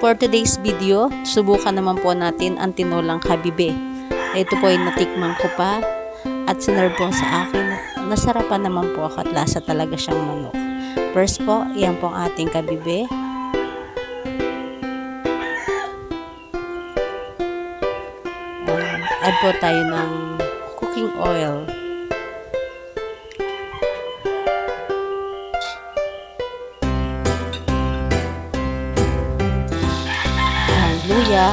For today's video, subukan naman po natin ang tinolang kabibe. Ito po ay natikman ko pa at sinerve po sa akin. Nasarapan naman po ako at lasa talaga siyang manok. First po, yan po ang ating kabibe. Add po tayo ng cooking oil. Luya,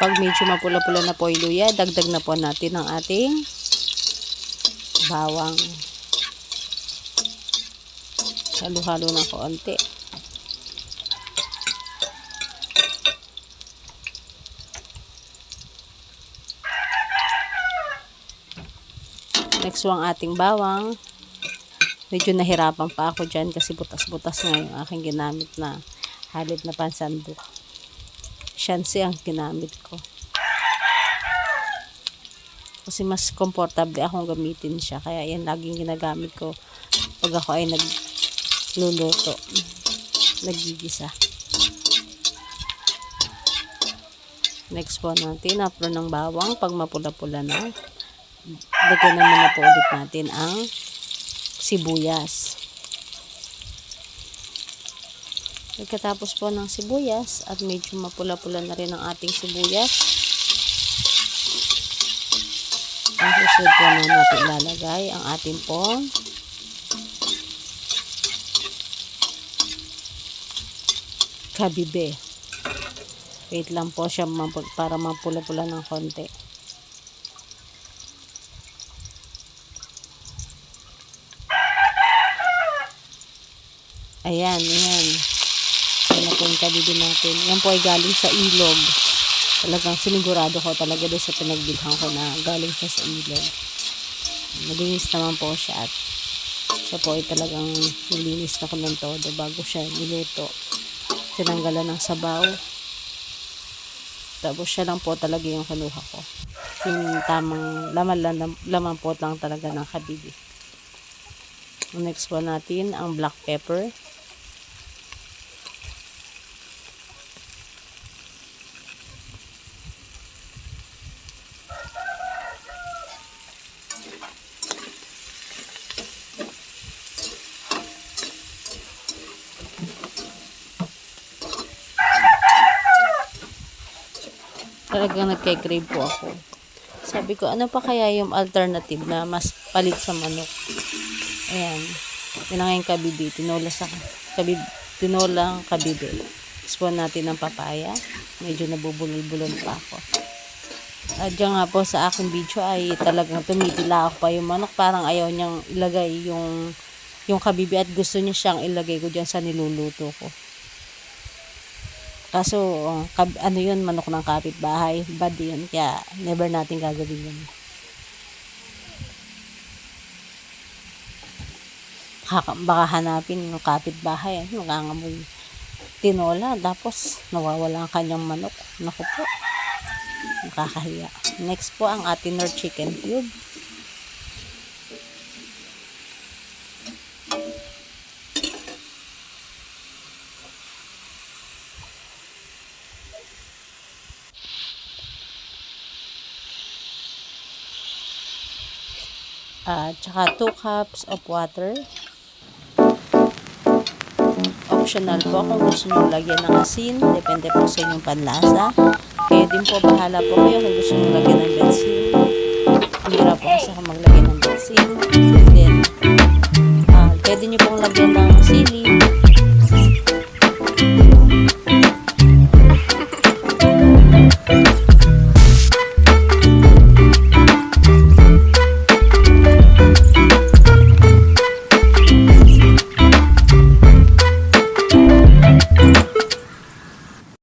pag medyo mapula-pula na po yung luya, dagdag na po natin ang ating bawang. Halo-halo na konti. Next po ang ating bawang. Medyo nahirapan pa ako dyan kasi butas-butas nga yung aking ginamit na halid na pansandok. Shansi ang ginamit ko. Kasi mas komportable akong gamitin siya. Kaya yan laging ginagamit ko pag ako ay nagluluto. Nagigisa. Next po natin, after ng bawang, pag mapula-pula na, lagyan naman na po ulit natin ang sibuyas. Pagkatapos po ng sibuyas at medyo mapula-pula na rin ang ating sibuyas, ang susunod po na natin ilalagay ang ating pong kabibe. Wait lang po siya para mapula-pula ng konti. Ayan, ayan. Yan na po yung kabibe natin. Yan po ay galing sa ilog. Talagang sinigurado ko talaga doon sa pinagbilhan ko na galing siya sa ilog. Malinis naman po siya at siya po ay talagang nilinis na ko ng todo bago siya niluto. Tinanggalan ng sabaw. Tapos siya lang po talaga yung kinuha ko. Yung tamang laman po lang talaga ng kabibe. Next po natin ang black pepper. Talagang nagke-crave po ako. Sabi ko, ano pa kaya yung alternative na mas palit sa manok? Ayan. Yun ang yung kabibe. Tinolang kabibe. Spoon natin ng papaya. Medyo nabubulol-bulol pa ako. At dyan nga po sa aking video ay talagang tumitila ako pa yung manok. Parang ayaw niyang ilagay yung kabibe at gusto niya siyang ilagay ko dyan sa niluluto ko. Kaso, ano yun, manok ng kapitbahay. Bad yun. Kaya, never natin gagawin yun. Baka hanapin yung kapitbahay. Nangangamoy tinola. Tapos, nawawala ang kanyang manok. Naku po. Nakakahiya. Next po, ang ating Nor chicken cube. Tsaka 2 cups of water. Optional po kung gusto nyo lagyan ng asin. Depende po sa inyong panlasa. Kaya din po, bahala po kayo kung gusto nyo lagyan ng betsin. Ang hirap po kasi kung maglagay ng betsin. Then, pwede nyo pong lagyan ng sili.